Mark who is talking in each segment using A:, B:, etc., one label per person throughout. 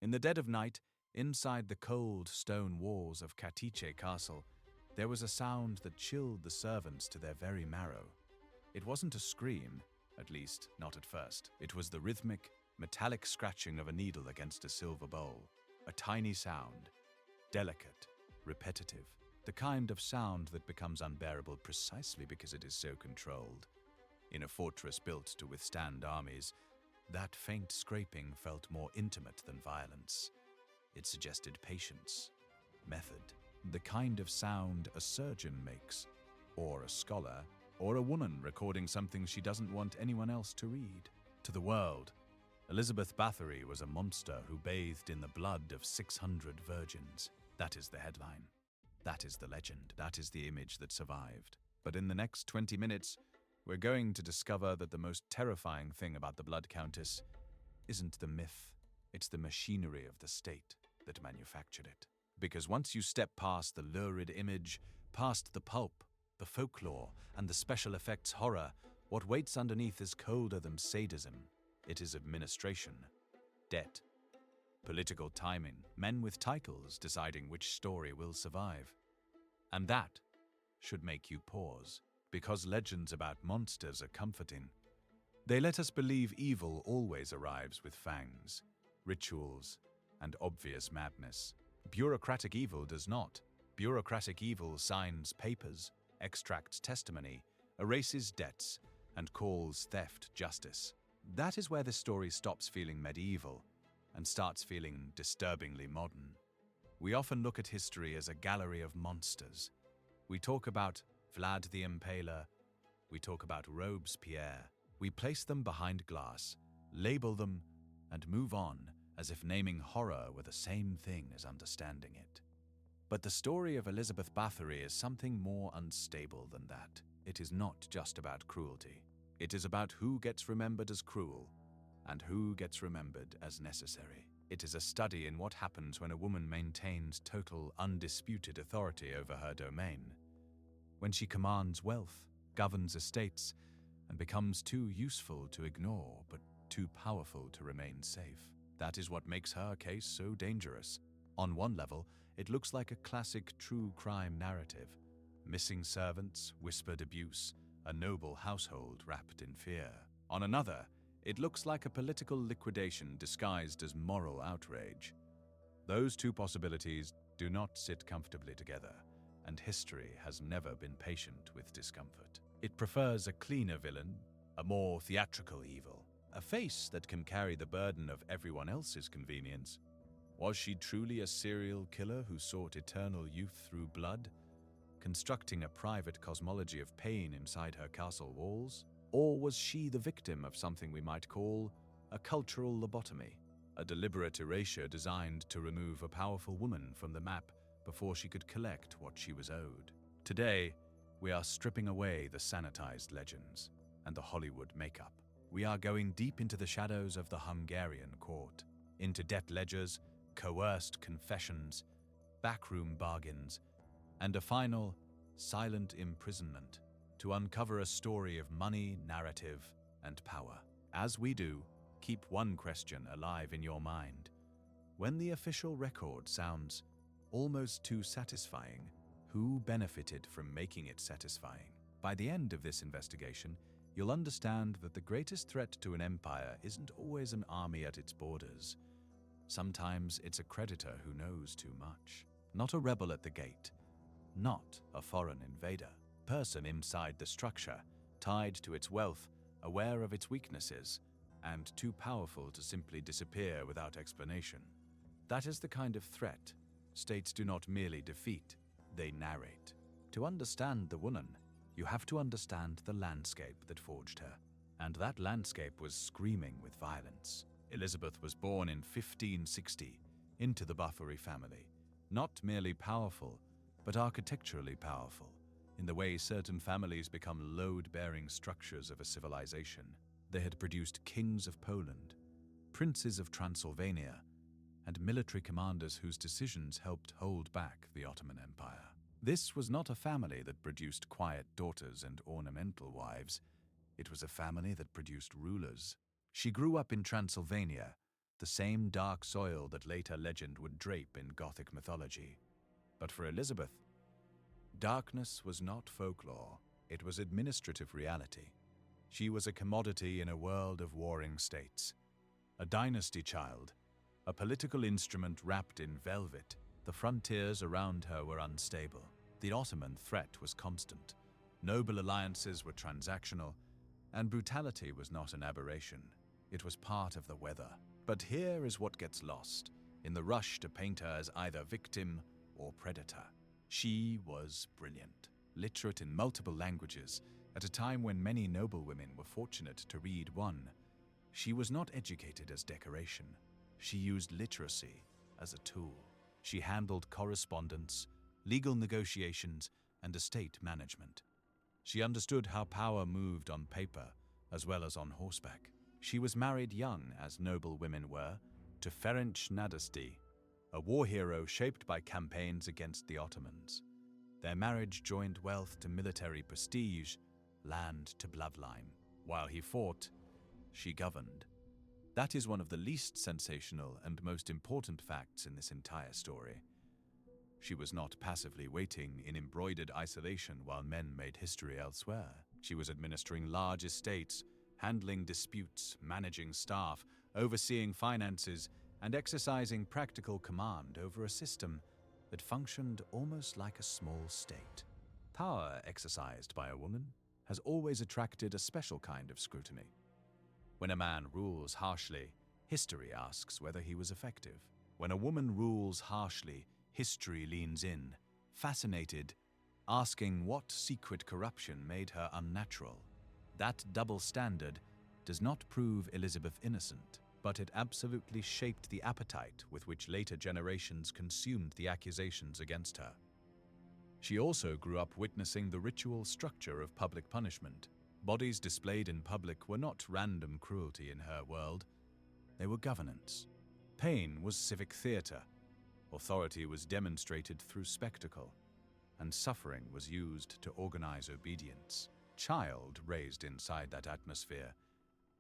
A: In the dead of night, inside the cold stone walls of Katice Castle, there was a sound that chilled the servants to their very marrow. It wasn't a scream, at least not at first. It was the rhythmic, metallic scratching of a needle against a silver bowl. A tiny sound, delicate, repetitive, the kind of sound that becomes unbearable precisely because it is so controlled. In a fortress built to withstand armies, that faint scraping felt more intimate than violence. It suggested patience, method, the kind of sound a surgeon makes, or a scholar, or a woman recording something she doesn't want anyone else to read. To the world, Elizabeth Báthory was a monster who bathed in the blood of 600 virgins. That is the headline. That is the legend. That is the image that survived. But in the next 20 minutes, we're going to discover that the most terrifying thing about the Blood Countess isn't the myth, it's the machinery of the state that manufactured it. Because once you step past the lurid image, past the pulp, the folklore, and the special effects horror, what waits underneath is colder than sadism. It is administration, debt, political timing, men with titles deciding which story will survive. And that should make you pause, because legends about monsters are comforting. They let us believe evil always arrives with fangs, rituals, and obvious madness. Bureaucratic evil does not. Bureaucratic evil signs papers, extracts testimony, erases debts, and calls theft justice. That is where the story stops feeling medieval and starts feeling disturbingly modern. We often look at history as a gallery of monsters. We talk about Vlad the Impaler, we talk about Robespierre. We place them behind glass, label them, and move on as if naming horror were the same thing as understanding it. But the story of Elizabeth Báthory is something more unstable than that. It is not just about cruelty. It is about who gets remembered as cruel and who gets remembered as necessary. It is a study in what happens when a woman maintains total, undisputed authority over her domain. When she commands wealth, governs estates, and becomes too useful to ignore but too powerful to remain safe. That is what makes her case so dangerous. On one level, it looks like a classic true crime narrative. Missing servants, whispered abuse, a noble household wrapped in fear. On another, it looks like a political liquidation disguised as moral outrage. Those two possibilities do not sit comfortably together, and history has never been patient with discomfort. It prefers a cleaner villain, a more theatrical evil, a face that can carry the burden of everyone else's convenience. Was she truly a serial killer who sought eternal youth through blood, constructing a private cosmology of pain inside her castle walls? Or was she the victim of something we might call a cultural lobotomy, a deliberate erasure designed to remove a powerful woman from the map before she could collect what she was owed? Today, we are stripping away the sanitized legends and the Hollywood makeup. We are going deep into the shadows of the Hungarian court, into debt ledgers, coerced confessions, backroom bargains, and a final, silent imprisonment to uncover a story of money, narrative, and power. As we do, keep one question alive in your mind. When the official record sounds almost too satisfying, who benefited from making it satisfying? By the end of this investigation, you'll understand that the greatest threat to an empire isn't always an army at its borders. Sometimes it's a creditor who knows too much. Not a rebel at the gate, not a foreign invader. Person inside the structure, tied to its wealth, aware of its weaknesses, and too powerful to simply disappear without explanation. That is the kind of threat states do not merely defeat, they narrate. To understand the woman, you have to understand the landscape that forged her. And that landscape was screaming with violence. Elizabeth was born in 1560 into the Báthory family, not merely powerful, but architecturally powerful, in the way certain families become load-bearing structures of a civilization. They had produced kings of Poland, princes of Transylvania, and military commanders whose decisions helped hold back the Ottoman Empire. This was not a family that produced quiet daughters and ornamental wives. It was a family that produced rulers. She grew up in Transylvania, the same dark soil that later legend would drape in Gothic mythology. But for Elizabeth, darkness was not folklore, it was administrative reality. She was a commodity in a world of warring states, a dynasty child, a political instrument wrapped in velvet. The frontiers around her were unstable. The Ottoman threat was constant. Noble alliances were transactional, and brutality was not an aberration. It was part of the weather. But here is what gets lost in the rush to paint her as either victim or predator. She was brilliant, literate in multiple languages, at a time when many noblewomen were fortunate to read one. She was not educated as decoration. She used literacy as a tool. She handled correspondence, legal negotiations, and estate management. She understood how power moved on paper as well as on horseback. She was married young, as noble women were, to Ferenc Nadasdy, a war hero shaped by campaigns against the Ottomans. Their marriage joined wealth to military prestige, land to bloodline. While he fought, she governed. That is one of the least sensational and most important facts in this entire story. She was not passively waiting in embroidered isolation while men made history elsewhere. She was administering large estates, handling disputes, managing staff, overseeing finances, and exercising practical command over a system that functioned almost like a small state. Power exercised by a woman has always attracted a special kind of scrutiny. When a man rules harshly, history asks whether he was effective. When a woman rules harshly, history leans in, fascinated, asking what secret corruption made her unnatural. That double standard does not prove Elizabeth innocent, but it absolutely shaped the appetite with which later generations consumed the accusations against her. She also grew up witnessing the ritual structure of public punishment. Bodies displayed in public were not random cruelty in her world. They were governance. Pain was civic theater. Authority was demonstrated through spectacle, and suffering was used to organize obedience. Child raised inside that atmosphere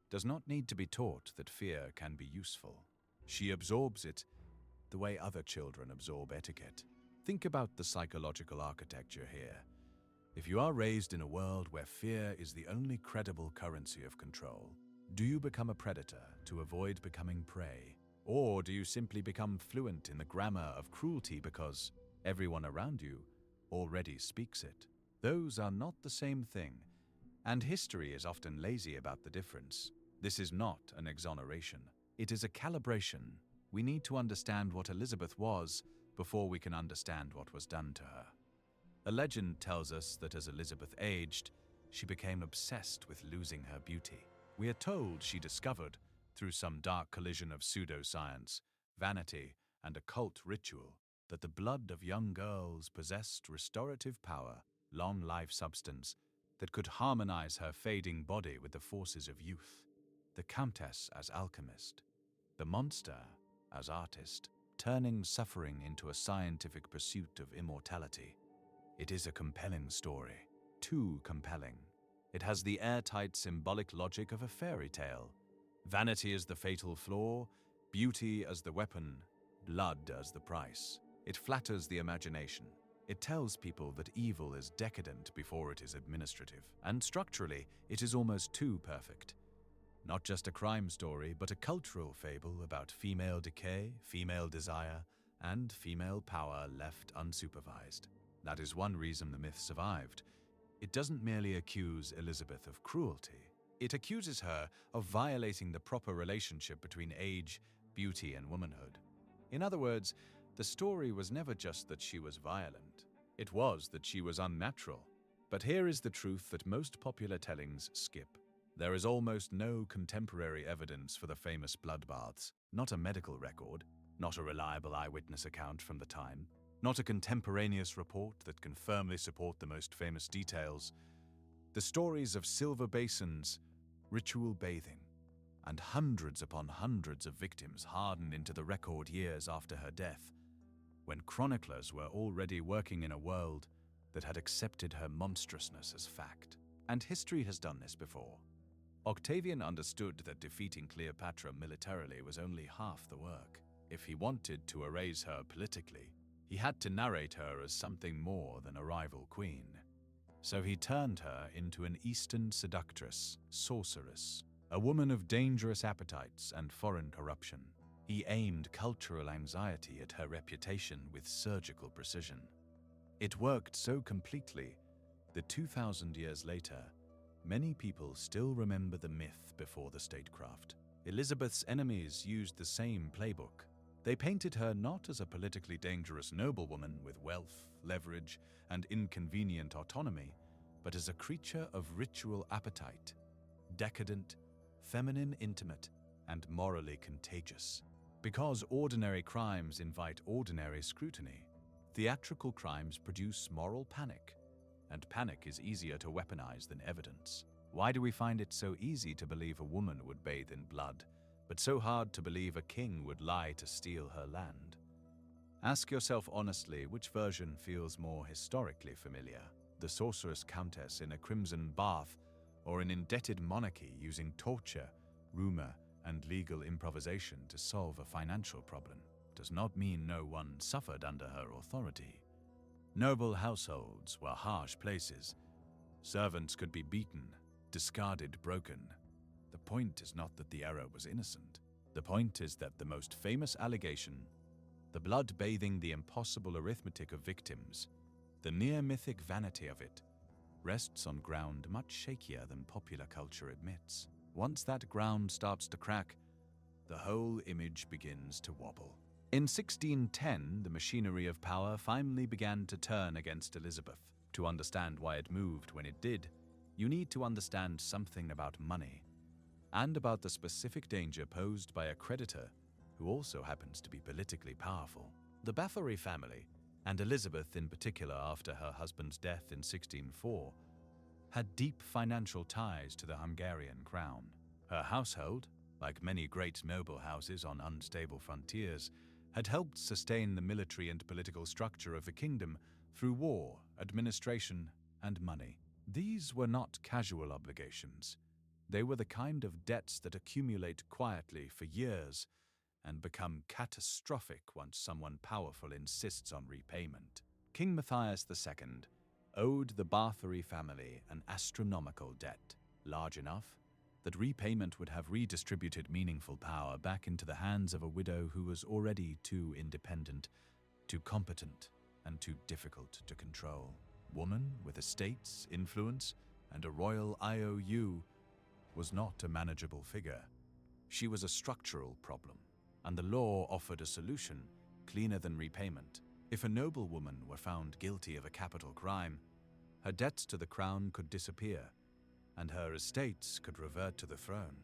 A: does not need to be taught that fear can be useful. She absorbs it the way other children absorb etiquette. Think about the psychological architecture here. If you are raised in a world where fear is the only credible currency of control, do you become a predator to avoid becoming prey? Or do you simply become fluent in the grammar of cruelty because everyone around you already speaks it? Those are not the same thing, and history is often lazy about the difference. This is not an exoneration. It is a calibration. We need to understand what Elizabeth was before we can understand what was done to her. A legend tells us that as Elizabeth aged, she became obsessed with losing her beauty. We are told she discovered, through some dark collision of pseudoscience, vanity, and occult ritual, that the blood of young girls possessed restorative power, long life substance, that could harmonize her fading body with the forces of youth. The Countess as alchemist, the monster as artist, turning suffering into a scientific pursuit of immortality. It is a compelling story, too compelling. It has the airtight symbolic logic of a fairy tale. Vanity as the fatal flaw, beauty as the weapon, blood as the price. It flatters the imagination. It tells people that evil is decadent before it is administrative. And structurally, it is almost too perfect. Not just a crime story, but a cultural fable about female decay, female desire, and female power left unsupervised. That is one reason the myth survived. It doesn't merely accuse Elizabeth of cruelty. It accuses her of violating the proper relationship between age, beauty, and womanhood. In other words, the story was never just that she was violent. It was that she was unnatural. But here is the truth that most popular tellings skip. There is almost no contemporary evidence for the famous bloodbaths. Not a medical record, not a reliable eyewitness account from the time, not a contemporaneous report that can firmly support the most famous details. The stories of silver basins, ritual bathing, and hundreds upon hundreds of victims hardened into the record years after her death, when chroniclers were already working in a world that had accepted her monstrousness as fact. And history has done this before. Octavian understood that defeating Cleopatra militarily was only half the work. If he wanted to erase her politically, he had to narrate her as something more than a rival queen. So he turned her into an Eastern seductress, sorceress, a woman of dangerous appetites and foreign corruption. He aimed cultural anxiety at her reputation with surgical precision. It worked so completely that 2,000 years later, many people still remember the myth before the statecraft. Elizabeth's enemies used the same playbook. They painted her not as a politically dangerous noblewoman with wealth, leverage, and inconvenient autonomy, but as a creature of ritual appetite, decadent, feminine intimate, and morally contagious. Because ordinary crimes invite ordinary scrutiny, theatrical crimes produce moral panic, and panic is easier to weaponize than evidence. Why do we find it so easy to believe a woman would bathe in blood, but so hard to believe a king would lie to steal her land? Ask yourself honestly which version feels more historically familiar: the sorceress Countess in a crimson bath, or an indebted monarchy using torture, rumor, and legal improvisation to solve a financial problem. Does not mean no one suffered under her authority. Noble households were harsh places. Servants could be beaten, discarded, broken. The point is not that the error was innocent. The point is that the most famous allegation, the blood bathing the impossible arithmetic of victims, the near-mythic vanity of it, rests on ground much shakier than popular culture admits. Once that ground starts to crack, the whole image begins to wobble. In 1610, the machinery of power finally began to turn against Elizabeth. To understand why it moved when it did, you need to understand something about money, and about the specific danger posed by a creditor who also happens to be politically powerful. The Báthory family, and Elizabeth in particular after her husband's death in 1604, had deep financial ties to the Hungarian crown. Her household, like many great noble houses on unstable frontiers, had helped sustain the military and political structure of the kingdom through war, administration, and money. These were not casual obligations. They were the kind of debts that accumulate quietly for years and become catastrophic once someone powerful insists on repayment. King Matthias II owed the Báthory family an astronomical debt, large enough that repayment would have redistributed meaningful power back into the hands of a widow who was already too independent, too competent, and too difficult to control. Woman with estates, influence, and a royal IOU was not a manageable figure. She was a structural problem, and the law offered a solution cleaner than repayment. If a noblewoman were found guilty of a capital crime, her debts to the crown could disappear, and her estates could revert to the throne.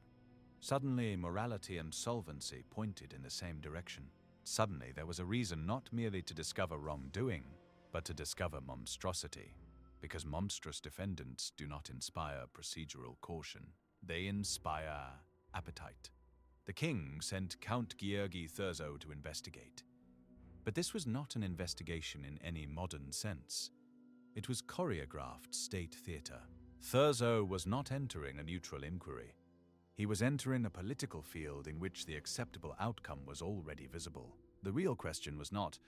A: Suddenly, morality and solvency pointed in the same direction. Suddenly, there was a reason not merely to discover wrongdoing, but to discover monstrosity, because monstrous defendants do not inspire procedural caution. They inspire appetite. The king sent Count Georgi Thurzo to investigate. But this was not an investigation in any modern sense. It was choreographed state theater. Thurzo was not entering a neutral inquiry. He was entering a political field in which the acceptable outcome was already visible. The real question was not,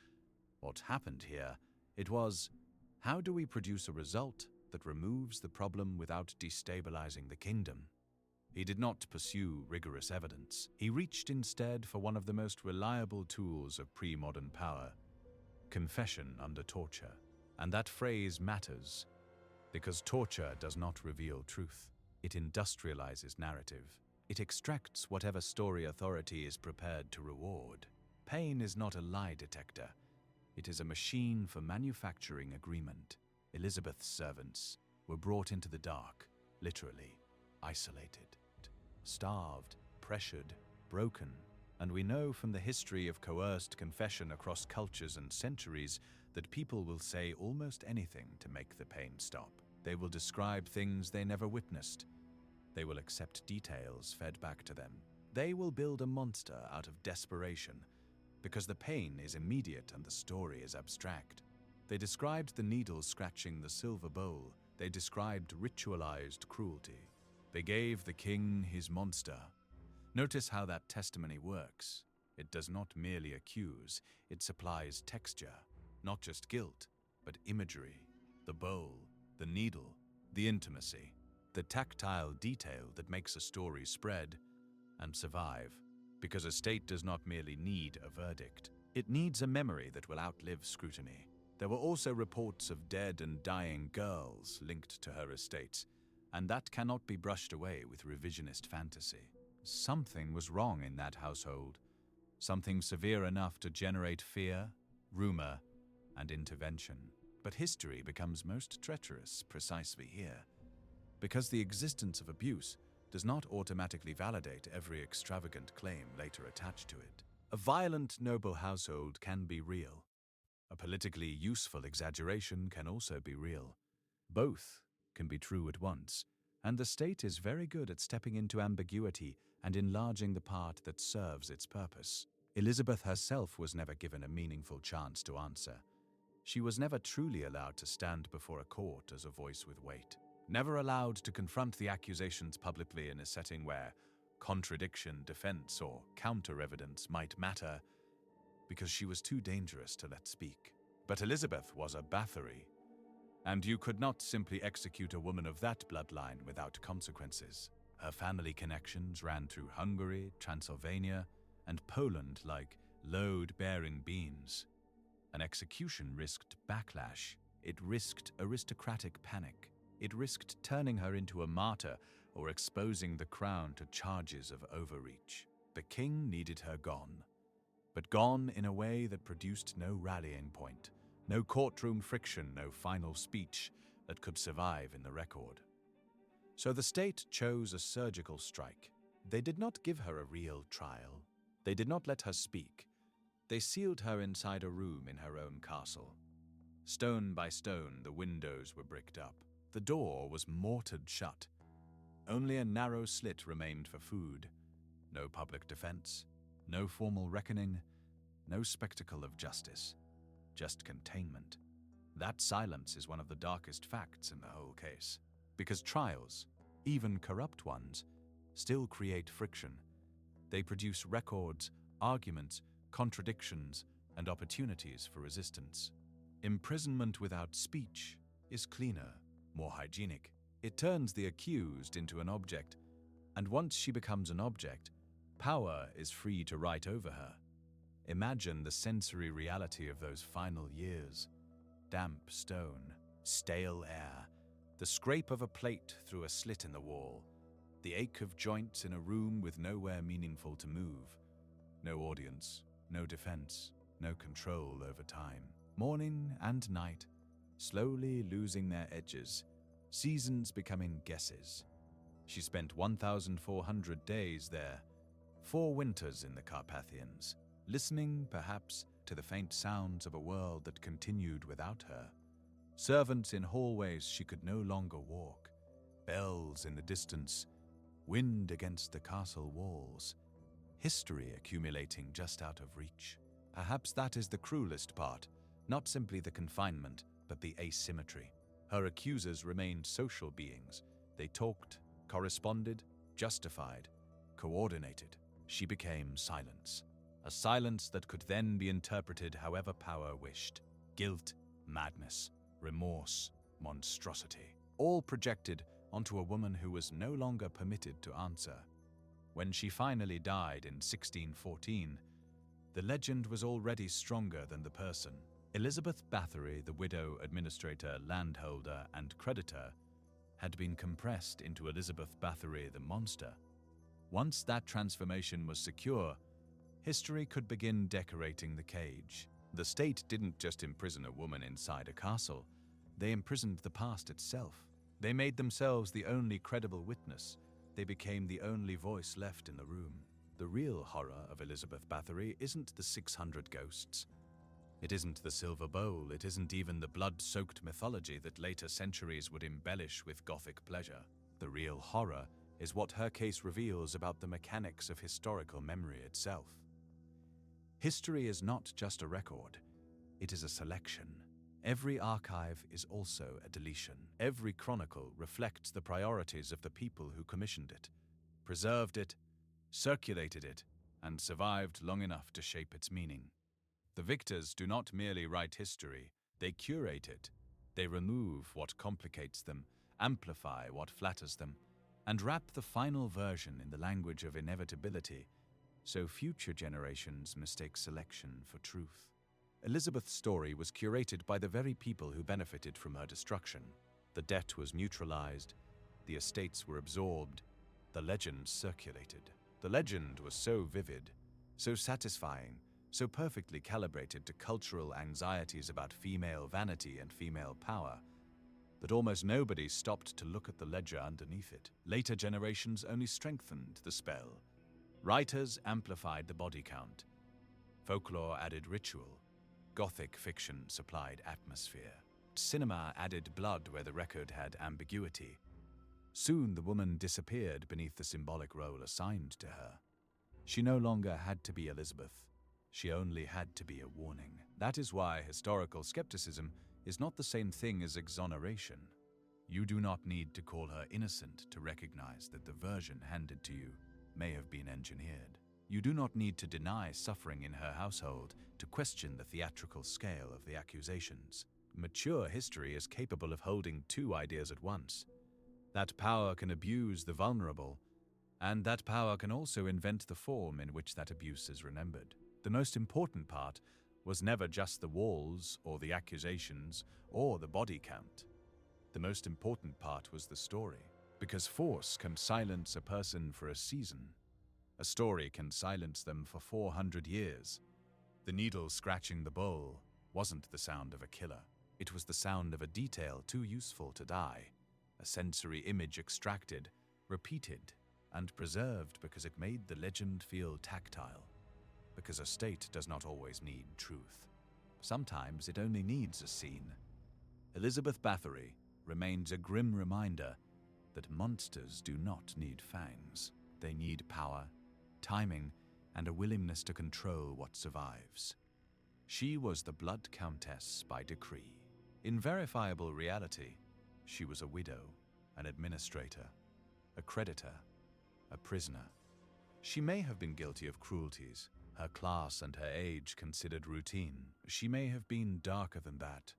A: what happened here? It was, how do we produce a result that removes the problem without destabilizing the kingdom? He did not pursue rigorous evidence. He reached instead for one of the most reliable tools of pre-modern power, confession under torture. And that phrase matters, because torture does not reveal truth. It industrializes narrative. It extracts whatever story authority is prepared to reward. Pain is not a lie detector. It is a machine for manufacturing agreement. Elizabeth's servants were brought into the dark, literally, isolated, starved, pressured, broken. And we know from the history of coerced confession across cultures and centuries that people will say almost anything to make the pain stop. They will describe things they never witnessed. They will accept details fed back to them. They will build a monster out of desperation, because the pain is immediate and the story is abstract. They described the needle scratching the silver bowl. They described ritualized cruelty, They gave the king his monster. Notice how that testimony works. It does not merely accuse, it supplies texture, not just guilt, but imagery, the bowl, the needle, the intimacy, the tactile detail that makes a story spread and survive, because a state does not merely need a verdict. It needs a memory that will outlive scrutiny. There were also reports of dead and dying girls linked to her estates, and that cannot be brushed away with revisionist fantasy. Something was wrong in that household, something severe enough to generate fear, rumor, and intervention. But history becomes most treacherous precisely here, because the existence of abuse does not automatically validate every extravagant claim later attached to it. A violent noble household can be real. A politically useful exaggeration can also be real. Both can be true at once, and the state is very good at stepping into ambiguity and enlarging the part that serves its purpose. Elizabeth herself was never given a meaningful chance to answer. She was never truly allowed to stand before a court as a voice with weight, never allowed to confront the accusations publicly in a setting where contradiction, defense, or counter-evidence might matter, because she was too dangerous to let speak. But Elizabeth was a Báthory, and you could not simply execute a woman of that bloodline without consequences. Her family connections ran through Hungary, Transylvania, and Poland like load-bearing beams. An execution risked backlash. It risked aristocratic panic. It risked turning her into a martyr or exposing the crown to charges of overreach. The king needed her gone, but gone in a way that produced no rallying point, no courtroom friction, no final speech that could survive in the record. So the state chose a surgical strike. They did not give her a real trial. They did not let her speak. They sealed her inside a room in her own castle. Stone by stone, the windows were bricked up. The door was mortared shut. Only a narrow slit remained for food. No public defense, no formal reckoning, no spectacle of justice, just containment. That silence is one of the darkest facts in the whole case, because trials, even corrupt ones, still create friction. They produce records, arguments, contradictions, and opportunities for resistance. Imprisonment without speech is cleaner, more hygienic. It turns the accused into an object, and once she becomes an object, power is free to write over her. Imagine the sensory reality of those final years. Damp stone, stale air, the scrape of a plate through a slit in the wall, the ache of joints in a room with nowhere meaningful to move. No audience, no defense, no control over time. Morning and night, slowly losing their edges, seasons becoming guesses. She spent 1,400 days there, 4 winters in the Carpathians, listening, perhaps, to the faint sounds of a world that continued without her. Servants in hallways she could no longer walk, bells in the distance, wind against the castle walls, history accumulating just out of reach. Perhaps that is the cruelest part, not simply the confinement, but the asymmetry. Her accusers remained social beings. They talked, corresponded, justified, coordinated. She became silence. A silence that could then be interpreted however power wished. Guilt, madness, remorse, monstrosity. All projected onto a woman who was no longer permitted to answer. When she finally died in 1614, the legend was already stronger than the person. Elizabeth Báthory, the widow, administrator, landholder, and creditor, had been compressed into Elizabeth Báthory the monster. Once that transformation was secure, history could begin decorating the cage. The state didn't just imprison a woman inside a castle, they imprisoned the past itself. They made themselves the only credible witness. They became the only voice left in the room. The real horror of Elizabeth Báthory isn't the 600 ghosts. It isn't the silver bowl, it isn't even the blood-soaked mythology that later centuries would embellish with Gothic pleasure. The real horror is what her case reveals about the mechanics of historical memory itself. History is not just a record, it is a selection. Every archive is also a deletion. Every chronicle reflects the priorities of the people who commissioned it, preserved it, circulated it, and survived long enough to shape its meaning. The victors do not merely write history, they curate it. They remove what complicates them, amplify what flatters them, and wrap the final version in the language of inevitability, so future generations mistake selection for truth. Elizabeth's story was curated by the very people who benefited from her destruction. The debt was neutralized, the estates were absorbed, the legend circulated. The legend was so vivid, so satisfying, so perfectly calibrated to cultural anxieties about female vanity and female power, that almost nobody stopped to look at the ledger underneath it. Later generations only strengthened the spell. Writers amplified the body count. Folklore added ritual. Gothic fiction supplied atmosphere. Cinema added blood where the record had ambiguity. Soon the woman disappeared beneath the symbolic role assigned to her. She no longer had to be Elizabeth. She only had to be a warning. That is why historical skepticism is not the same thing as exoneration. You do not need to call her innocent to recognize that the version handed to you may have been engineered. You do not need to deny suffering in her household to question the theatrical scale of the accusations. Mature history is capable of holding two ideas at once. That power can abuse the vulnerable, and that power can also invent the form in which that abuse is remembered. The most important part was never just the walls or the accusations or the body count. The most important part was the story, because force can silence a person for a season. A story can silence them for 400 years. The needle scratching the bowl wasn't the sound of a killer. It was the sound of a detail too useful to die, a sensory image extracted, repeated, and preserved because it made the legend feel tactile. Because a state does not always need truth. Sometimes it only needs a scene. Elizabeth Báthory remains a grim reminder that monsters do not need fangs. They need power, timing, and a willingness to control what survives. She was the Blood Countess by decree. In verifiable reality, she was a widow, an administrator, a creditor, a prisoner. She may have been guilty of cruelties, her class and her age considered routine. She may have been darker than that.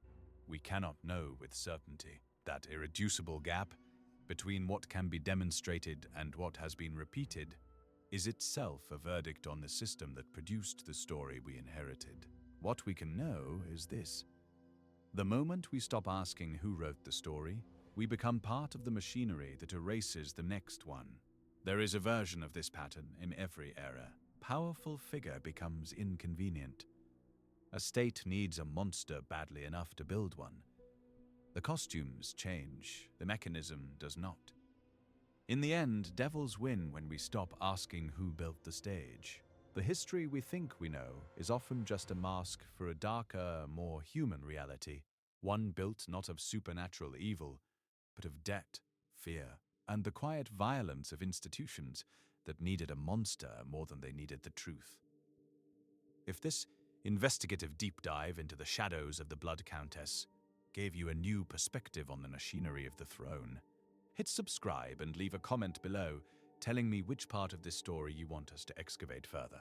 A: We cannot know with certainty. That irreducible gap between what can be demonstrated and what has been repeated is itself a verdict on the system that produced the story we inherited. What we can know is this: the moment we stop asking who wrote the story, we become part of the machinery that erases the next one. There is a version of this pattern in every era. Powerful figure becomes inconvenient. A state needs a monster badly enough to build one. The costumes change, the mechanism does not. In the end, devils win when we stop asking who built the stage. The history we think we know is often just a mask for a darker, more human reality, one built not of supernatural evil, but of debt, fear, and the quiet violence of institutions that needed a monster more than they needed the truth. If this investigative deep dive into the shadows of the Blood Countess gave you a new perspective on the machinery of the throne, hit subscribe and leave a comment below telling me which part of this story you want us to excavate further.